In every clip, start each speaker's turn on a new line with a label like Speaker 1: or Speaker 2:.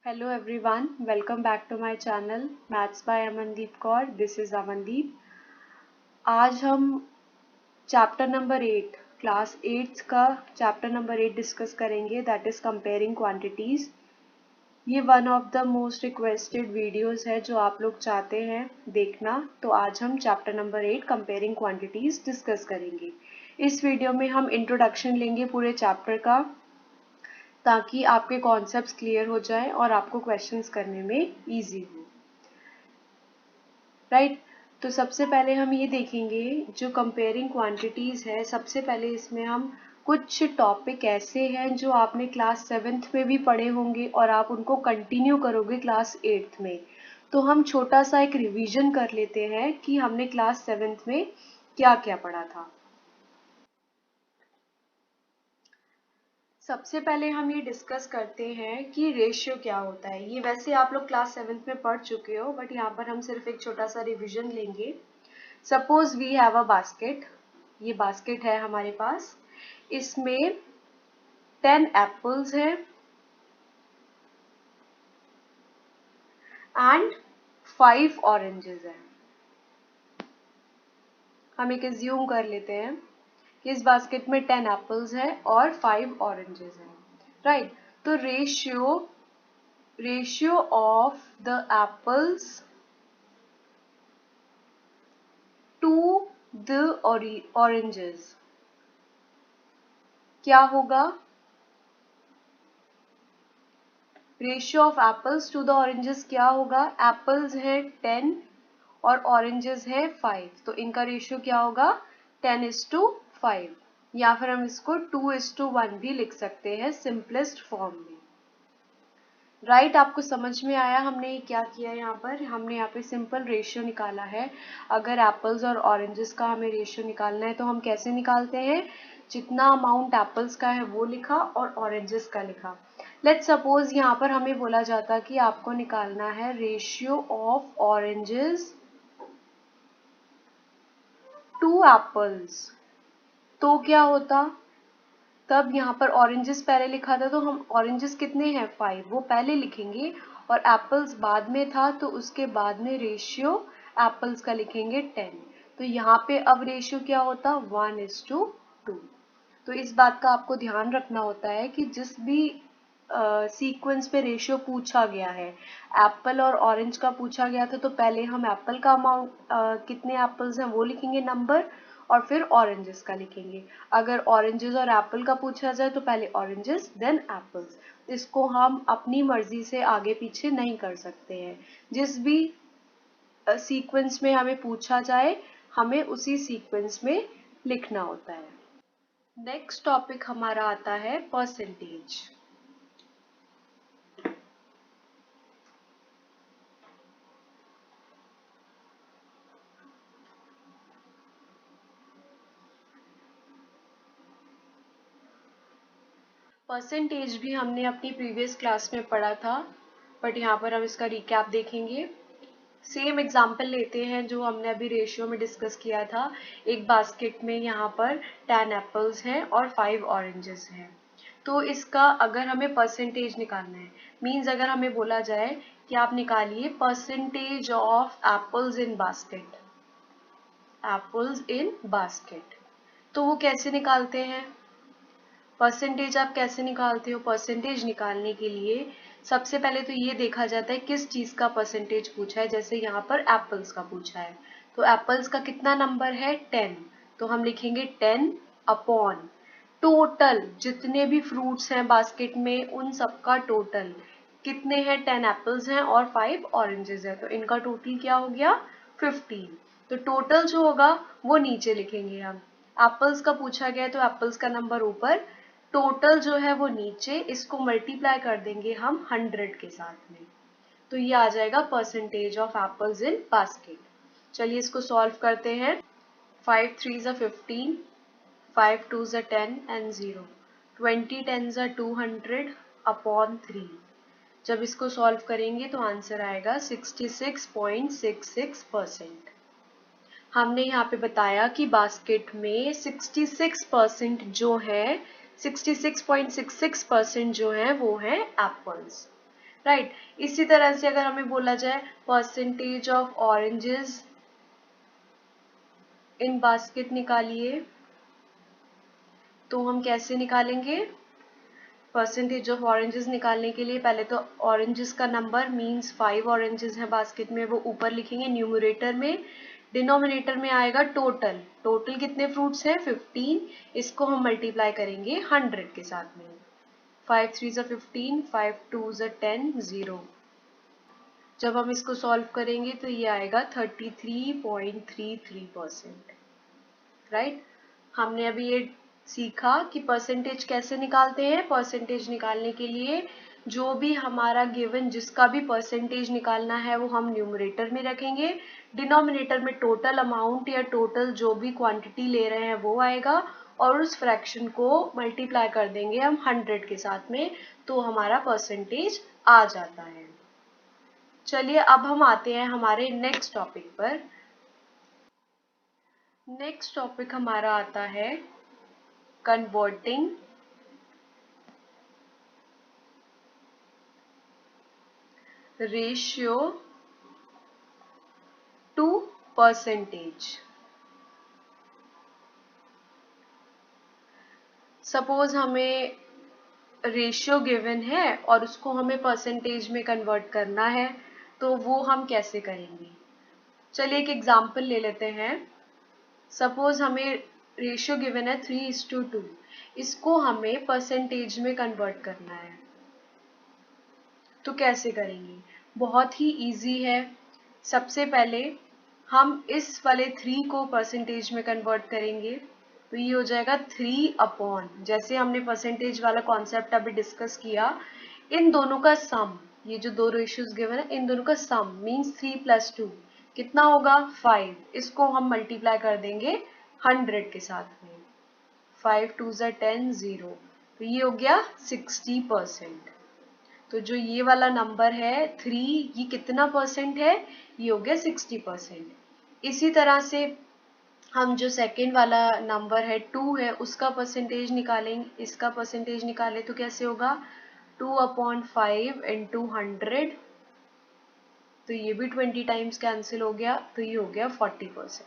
Speaker 1: Hello everyone, welcome back to my channel Maths by Amandeep Kaur. This is Amandeep. आज हम chapter number 8 class 8 का chapter number 8 discuss करेंगे, that is comparing quantities. ये one of the most requested videos है जो आप लोग चाहते हैं देखना। तो आज हम chapter number 8 comparing quantities discuss करेंगे। इस वीडियो में हम इंट्रोडक्शन लेंगे पूरे चैप्टर का, ताकि आपके कॉन्सेप्ट्स क्लियर हो जाए और आपको क्वेश्चंस करने में इजी हो। राइट, तो सबसे पहले हम ये देखेंगे जो कंपेयरिंग क्वांटिटीज है। सबसे पहले इसमें हम कुछ टॉपिक ऐसे हैं जो आपने क्लास 7th में भी पढ़े होंगे और आप उनको कंटिन्यू करोगे क्लास 8th में। तो हम छोटा सा एक रिवीजन कर लेते हैं कि हमने क्लास 7th में क्या क्या पढ़ा था। सबसे पहले हम ये डिस्कस करते हैं कि रेशियो क्या होता है। ये वैसे आप लोग क्लास 7th में पढ़ चुके हो, बट यहाँ पर हम सिर्फ एक छोटा सा रिवीजन लेंगे। Suppose we have a basket, ये बास्केट है हमारे पास, इसमें 10 एप्पल्स हैं एंड 5 ऑरेंजेस हैं। हम एक एज्यूम कर लेते हैं कि इस बास्केट में 10 एप्पल्स है और 5 ऑरेंजेस हैं। राइट, तो ratio of the apples to the oranges क्या होगा? Ratio of apples to the oranges क्या होगा? एप्पल्स है 10 और ऑरेंजेस है 5, तो इनका रेशियो क्या होगा? 10:5, या फिर हम इसको 2:1 भी लिख सकते हैं सिंपलेस्ट फॉर्म में। राइट, आपको समझ में आया हमने क्या किया? यहाँ पर हमने यहाँ पे सिंपल रेशियो निकाला है। अगर एप्पल्स और ऑरेंजेस का हमें रेशियो निकालना है तो हम कैसे निकालते हैं? जितना अमाउंट एप्पल्स का है वो लिखा और ऑरेंजेस का लिखा। लेट्स सपोज यहाँ पर हमें बोला जाता कि आपको निकालना है ratio of oranges to apples, तो क्या होता? तब यहाँ पर ऑरेंजेस पहले लिखा था तो हम ऑरेंजेस कितने हैं? 5, वो पहले लिखेंगे, और एप्पल्स बाद में था तो उसके बाद में रेशियो एप्पल्स का लिखेंगे 10। तो यहाँ पे अब रेशियो क्या होता? 1:2। तो इस बात का आपको ध्यान रखना होता है कि जिस भी सीक्वेंस पे रेशियो पूछा गया है, एप्पल और ऑरेंज का पूछा गया था, तो पहले हम एप्पल का अमाउंट कितने एप्पल्स हैं वो लिखेंगे नंबर, और फिर ऑरेंजेस का लिखेंगे। अगर ऑरेंजेस और एप्पल का पूछा जाए तो पहले ऑरेंजेस देन एप्पल्स। इसको हम अपनी मर्जी से आगे पीछे नहीं कर सकते हैं। जिस भी सीक्वेंस में हमें पूछा जाए हमें उसी सीक्वेंस में लिखना होता है। नेक्स्ट टॉपिक हमारा आता है परसेंटेज। परसेंटेज भी हमने अपनी प्रीवियस क्लास में पढ़ा था, बट यहाँ पर हम इसका रिकैप देखेंगे। सेम एग्जाम्पल लेते हैं जो हमने अभी रेशियो में डिस्कस किया था। एक बास्केट में यहाँ पर 10 एप्पल्स हैं और 5 ऑरेंजेस हैं। तो इसका अगर हमें परसेंटेज निकालना है, मीन्स अगर हमें बोला जाए कि आप निकालिए percentage of apples in basket, apples in basket, तो वो कैसे निकालते हैं? परसेंटेज आप कैसे निकालते हो? परसेंटेज निकालने के लिए सबसे पहले तो ये देखा जाता है किस चीज का परसेंटेज पूछा है। जैसे यहाँ पर एप्पल्स का पूछा है, तो एप्पल्स का कितना नंबर है? 10, तो हम लिखेंगे 10 अपॉन टोटल जितने भी फ्रूट्स हैं बास्केट में उन सबका टोटल कितने हैं? 10 एप्पल्स हैं और 5 ऑरेंजेस हैं, तो इनका टोटल क्या हो गया? 15। तो टोटल जो होगा वो नीचे लिखेंगे हम। एप्पल्स का पूछा गया है तो एप्पल्स का नंबर ऊपर, टोटल जो है वो नीचे, इसको मल्टीप्लाई कर देंगे हम 100 के साथ में, तो ये आ जाएगा percentage of apples in basket. चलिए इसको सॉल्व करते हैं। 5 3s are 15, 5 2s are 10 and 0, 20 10s are 200 upon 3। जब इसको सॉल्व करेंगे तो आंसर आएगा 66.66%। हमने यहाँ पे बताया कि बास्केट में 66% जो है, 66.66% जो है वो है एप्पल्स। राइट। इसी तरह से अगर हमें बोला जाए percentage of oranges in basket निकालिए, तो हम कैसे निकालेंगे? परसेंटेज ऑफ ऑरेंजेस निकालने के लिए पहले तो ऑरेंजेस का नंबर मींस 5 ऑरेंजेस है बास्केट में, वो ऊपर लिखेंगे न्यूमरेटर में। डिनोमिनेटर में आएगा टोटल, टोटल कितने फ्रूट्स हैं 15, इसको हम मल्टीप्लाई करेंगे 100 के साथ में। 5 3 ज़ा 15, 5 2 ज़ा 10, 0। जब हम इसको सॉल्व करेंगे तो ये आएगा 33.33%। राइट। हमने अभी ये सीखा कि परसेंटेज कैसे निकालते हैं। परसेंटेज निकालने के लिए जो भी हमारा गिवन जिसका भी परसेंटेज निकालना है वो हम न्यूमरेटर में रखेंगे, डिनोमिनेटर में टोटल अमाउंट या टोटल जो भी क्वांटिटी ले रहे हैं वो आएगा, और उस फ्रैक्शन को मल्टीप्लाई कर देंगे हम 100 के साथ में, तो हमारा परसेंटेज आ जाता है। चलिए अब हम आते हैं हमारे नेक्स्ट टॉपिक पर। नेक्स्ट टॉपिक हमारा आता है converting ratio two percentage. Suppose हमें रेशियो गिवन है और उसको हमें परसेंटेज में कन्वर्ट करना है, तो वो हम कैसे करेंगे? चलिए एक एग्जांपल ले लेते हैं। सपोज हमें रेशियो गिवन है 3:2, इसको हमें परसेंटेज में कन्वर्ट करना है, तो कैसे करेंगे? बहुत ही इजी है। सबसे पहले हम इस वाले 3 को परसेंटेज में कन्वर्ट करेंगे, तो ये हो जाएगा 3 अपॉन, जैसे हमने परसेंटेज वाला कॉन्सेप्ट अभी डिस्कस किया, इन दोनों का सम, ये जो दो रेशियोज गिवन है इन दोनों का सम मीन्स 3 + 2 कितना होगा 5, इसको हम मल्टीप्लाई कर देंगे 100 के साथ में। 5 2 ज़ा 10, 0, तो ये हो गया 60%। तो जो ये वाला नंबर है 3, ये कितना परसेंट है? ये हो गया 60%। इसी तरह से हम जो सेकेंड वाला नंबर है 2 है उसका परसेंटेज निकालेंगे, इसका परसेंटेज निकालें तो कैसे होगा 2/5 इंटू 100, तो ये भी 20 टाइम्स कैंसिल हो गया, तो ये हो गया 40%।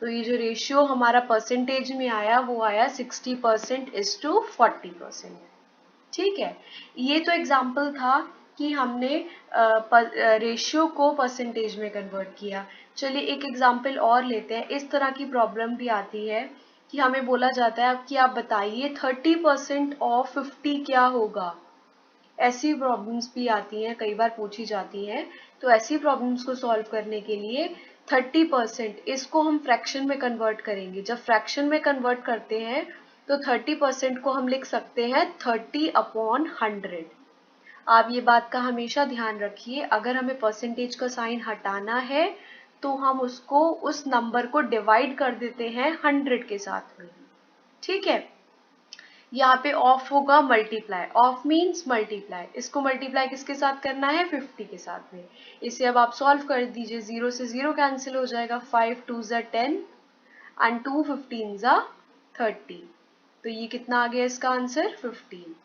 Speaker 1: तो ये जो रेशियो हमारा परसेंटेज में आया वो आया 60%:40%। ठीक है, ये तो एग्जाम्पल था कि हमने रेशियो को परसेंटेज में कन्वर्ट किया। चलिए एक एग्जाम्पल और लेते हैं। इस तरह की प्रॉब्लम भी आती है कि हमें बोला जाता है कि आप बताइए 30% ऑफ 50 क्या होगा। ऐसी प्रॉब्लम्स भी आती हैं, कई बार पूछी जाती हैं। तो ऐसी प्रॉब्लम्स को सॉल्व करने के लिए 30%, इसको हम फ्रैक्शन में कन्वर्ट करेंगे। जब फ्रैक्शन में कन्वर्ट करते हैं तो 30% को हम लिख सकते हैं 30/100। आप ये बात का हमेशा ध्यान रखिए, अगर हमें परसेंटेज का साइन हटाना है तो हम उसको उस नंबर को डिवाइड कर देते हैं 100 के साथ में। ठीक है, यहाँ पे ऑफ होगा मल्टीप्लाई, ऑफ मीन्स मल्टीप्लाई, इसको मल्टीप्लाई किसके साथ करना है 50 के साथ में। इसे अब आप सॉल्व कर दीजिए, 0 से 0 कैंसिल हो जाएगा, 5 2 ज़ा 10 एंड 2 15 ज़ा 30, तो ये कितना आ गया इसका आंसर 15।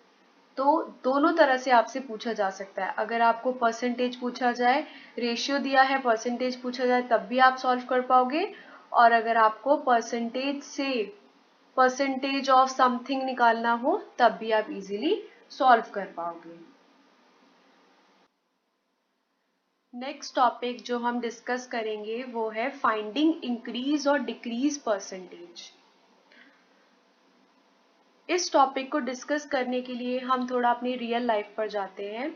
Speaker 1: तो दोनों तरह से आपसे पूछा जा सकता है, अगर आपको परसेंटेज पूछा जाए, रेशियो दिया है परसेंटेज पूछा जाए तब भी आप सॉल्व कर पाओगे, और अगर आपको परसेंटेज से परसेंटेज ऑफ समथिंग निकालना हो तब भी आप इजीली सॉल्व कर पाओगे। नेक्स्ट टॉपिक जो हम डिस्कस करेंगे वो है फाइंडिंग इंक्रीज और डिक्रीज परसेंटेज। इस टॉपिक को डिस्कस करने के लिए हम थोड़ा अपनी रियल लाइफ पर जाते हैं।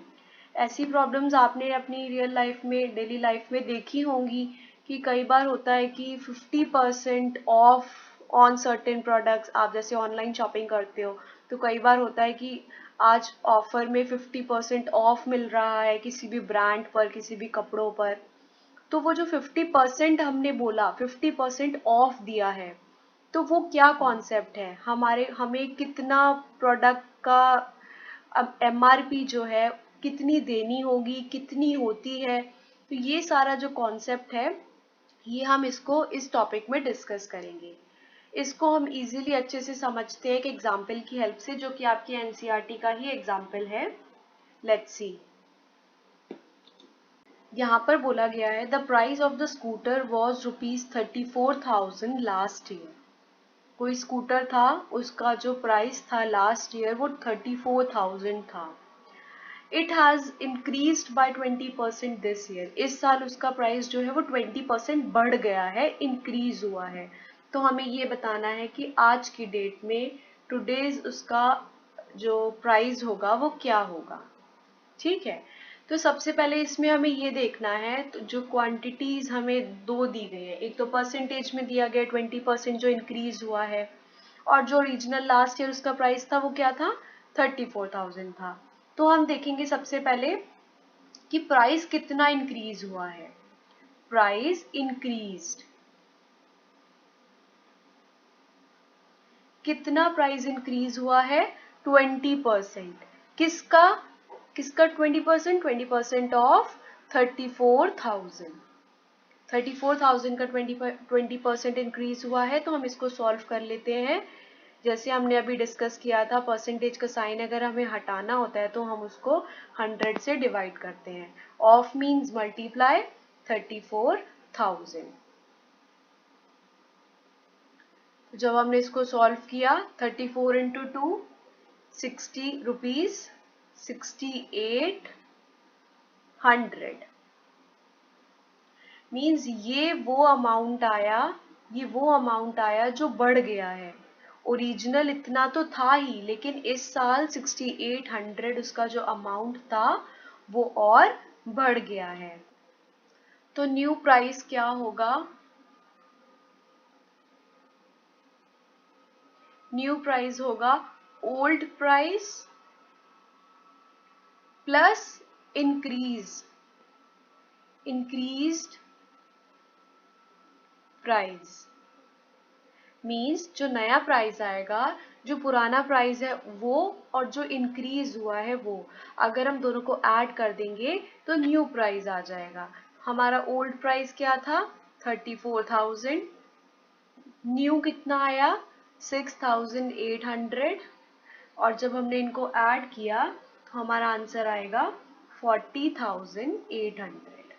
Speaker 1: ऐसी प्रॉब्लम्स आपने अपनी रियल लाइफ में, डेली लाइफ में देखी होंगी कि कई बार होता है कि 50% ऑफ ऑन सर्टेन प्रोडक्ट्स, आप जैसे ऑनलाइन शॉपिंग करते हो तो कई बार होता है कि आज ऑफर में 50% ऑफ मिल रहा है किसी भी ब्रांड पर, किसी भी कपड़ों पर। तो वो जो 50% हमने बोला, 50% ऑफ दिया है, तो वो क्या कॉन्सेप्ट है, हमें कितना प्रोडक्ट का MRP जो है कितनी देनी होगी, कितनी होती है, तो ये सारा जो कॉन्सेप्ट है ये हम इसको इस टॉपिक में डिस्कस करेंगे। इसको हम इजीली अच्छे से समझते हैं एक एग्जाम्पल की हेल्प से, जो कि आपकी NCERT का ही एग्जाम्पल है। Let's see. यहाँ पर बोला गया है the price of the scooter was ₹34,000 last year. कोई स्कूटर था, उसका जो प्राइस था लास्ट ईयर वो 34,000 था। It has increased by 20% this year. इस साल उसका प्राइस जो है वो 20% बढ़ गया है, इंक्रीज हुआ है। तो हमें ये बताना है कि आज की डेट में टुडेज उसका जो प्राइस होगा वो क्या होगा। ठीक है, तो सबसे पहले इसमें हमें ये देखना है, तो जो क्वांटिटीज हमें दो दी गई है, एक तो परसेंटेज में दिया गया 20% जो इंक्रीज हुआ है, और जो ओरिजिनल लास्ट ईयर उसका प्राइस था वो क्या था, 34,000 था। तो हम देखेंगे सबसे पहले कि प्राइस कितना इंक्रीज हुआ है। प्राइस इंक्रीज्ड, कितना प्राइस इंक्रीज हुआ है, 20%। किसका किसका 20%? 20% ऑफ 34,000। 34,000 का 20% इंक्रीज हुआ है। तो हम इसको सॉल्व कर लेते हैं। जैसे हमने अभी डिस्कस किया था, परसेंटेज का साइन अगर हमें हटाना होता है तो हम उसको 100 से डिवाइड करते हैं। Of means multiply 34,000। जब हमने इसको सॉल्व किया, 34 इंटू 2 60 रुपीज, 6800 मीन्स ये वो अमाउंट आया जो बढ़ गया है। ओरिजिनल इतना तो था ही, लेकिन इस साल 6800 उसका जो अमाउंट था वो और बढ़ गया है। तो न्यू प्राइस क्या होगा? न्यू प्राइस होगा old price plus increased price. Means जो नया प्राइस आएगा, जो पुराना प्राइस है वो, और जो इंक्रीज हुआ है वो, अगर हम दोनों को ऐड कर देंगे तो न्यू प्राइस आ जाएगा। हमारा ओल्ड प्राइस क्या था, 34,000। न्यू कितना आया, 6,800। और जब हमने इनको ऐड किया तो हमारा आंसर आएगा 40,800।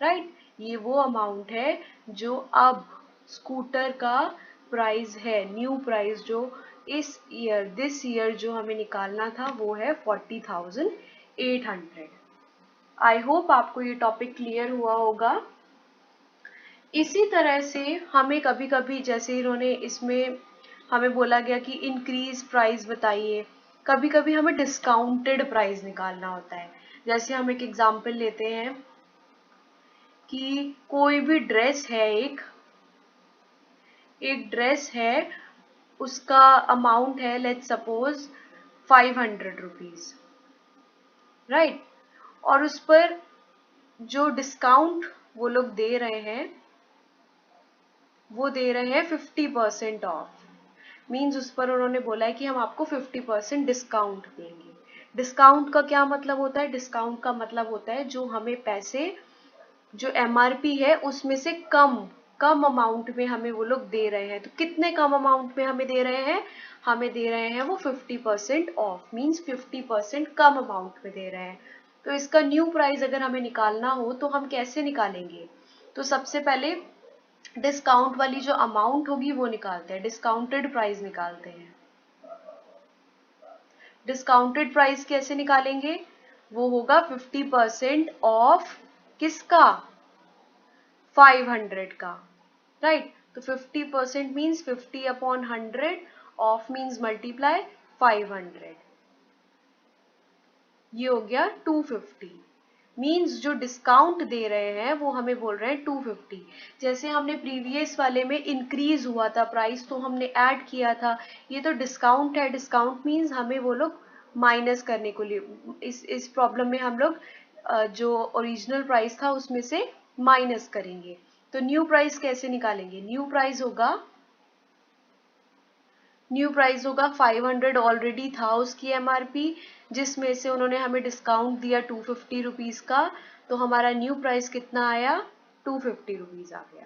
Speaker 1: राइट, ये वो अमाउंट है जो अब स्कूटर का प्राइस है, न्यू प्राइस जो दिस ईयर जो हमें निकालना था वो है 40,800। आई होप आपको ये टॉपिक क्लियर हुआ होगा। इसी तरह से हमें कभी कभी, जैसे इन्होंने इसमें हमें बोला गया कि इंक्रीज प्राइस बताइए, कभी कभी हमें डिस्काउंटेड प्राइस निकालना होता है। जैसे हम एक एग्जांपल लेते हैं कि कोई भी ड्रेस है, एक ड्रेस है, उसका अमाउंट है लेट्स सपोज 500 रुपीज, राइट। और उस पर जो डिस्काउंट वो लोग दे रहे हैं, वो दे रहे हैं 50% ऑफ। मीन्स उस पर उन्होंने बोला है कि हम आपको 50% डिस्काउंट देंगे। डिस्काउंट का क्या मतलब होता है? डिस्काउंट का मतलब होता है जो हमें पैसे, जो एमआरपी है उसमें से कम कम अमाउंट में हमें वो लोग दे रहे हैं। तो कितने कम अमाउंट में हमें दे रहे हैं? हमें दे रहे हैं वो 50% ऑफ, मीन्स 50% कम अमाउंट में दे रहे हैं। तो इसका न्यू प्राइस अगर हमें निकालना हो तो हम कैसे निकालेंगे? तो सबसे पहले डिस्काउंट वाली जो अमाउंट होगी वो निकालते हैं, डिस्काउंटेड प्राइस निकालते हैं। डिस्काउंटेड प्राइस कैसे निकालेंगे? वो होगा 50% ऑफ किसका? 500 का, राइट। तो 50% means 50 upon 100, of means multiply 500, ये हो गया 250। मीन्स जो डिस्काउंट दे रहे हैं वो हमें बोल रहे हैं 250। जैसे हमने प्रीवियस वाले में इंक्रीज हुआ था प्राइस तो हमने ऐड किया था, ये तो डिस्काउंट है। डिस्काउंट मीन्स हमें वो लोग माइनस करने को लिए, इस प्रॉब्लम में हम लोग जो ओरिजिनल प्राइस था उसमें से माइनस करेंगे। तो न्यू प्राइस कैसे निकालेंगे? न्यू प्राइस होगा 500 ऑलरेडी था उसकी एमआरपी, जिसमें से उन्होंने हमें डिस्काउंट दिया 250 रुपीज का। तो हमारा न्यू प्राइस कितना आया? 250 रुपीज आ गया।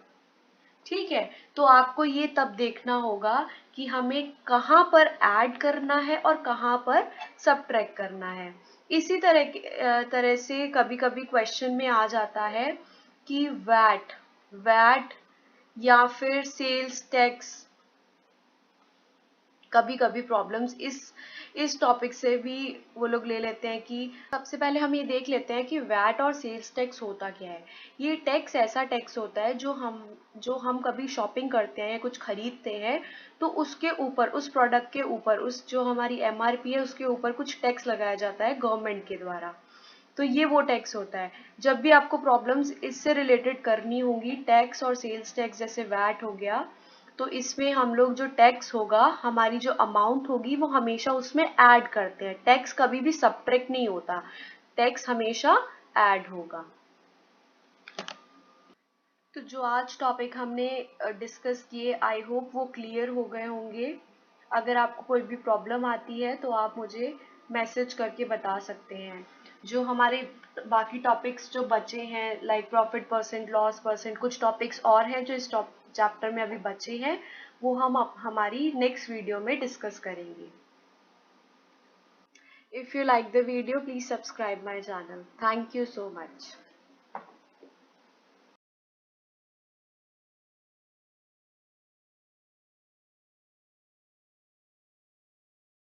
Speaker 1: ठीक है, तो आपको ये तब देखना होगा कि हमें कहाँ पर ऐड करना है और कहाँ पर सबट्रैक्ट करना है। इसी तरह से कभी कभी क्वेश्चन में आ जाता है कि वैट या फिर सेल्स टैक्स, कभी कभी प्रॉब्लम्स इस टॉपिक से भी वो लोग ले लेते हैं। कि सबसे पहले हम ये देख लेते हैं कि वैट और सेल्स टैक्स होता क्या है। ये टैक्स ऐसा टैक्स होता है जो हम कभी शॉपिंग करते हैं या कुछ खरीदते हैं, तो उसके ऊपर, उस प्रोडक्ट के ऊपर, उस जो हमारी एमआरपी है उसके ऊपर कुछ टैक्स लगाया जाता है गवर्नमेंट के द्वारा। तो ये वो टैक्स होता है। जब भी आपको प्रॉब्लम्स इससे रिलेटेड करनी होंगी, टैक्स और सेल्स टैक्स, जैसे वैट हो गया, तो इसमें हम लोग जो टैक्स होगा, हमारी जो अमाउंट होगी वो हमेशा उसमें ऐड करते हैं। टैक्स कभी भी सब्ट्रैक्ट नहीं होता, टैक्स हमेशा ऐड होगा। तो जो आज टॉपिक हमने डिस्कस किए, आई होप वो क्लियर हो गए होंगे। अगर आपको कोई भी प्रॉब्लम आती है तो आप मुझे मैसेज करके बता सकते हैं। जो हमारे बाकी टॉपिक्स जो बचे हैं, like profit percent, loss percent, कुछ टॉपिक्स और हैं जो इस चैप्टर में अभी बचे हैं, वो हम हमारी नेक्स्ट वीडियो में डिस्कस करेंगे। If you like the video, please subscribe my channel. Thank you so much.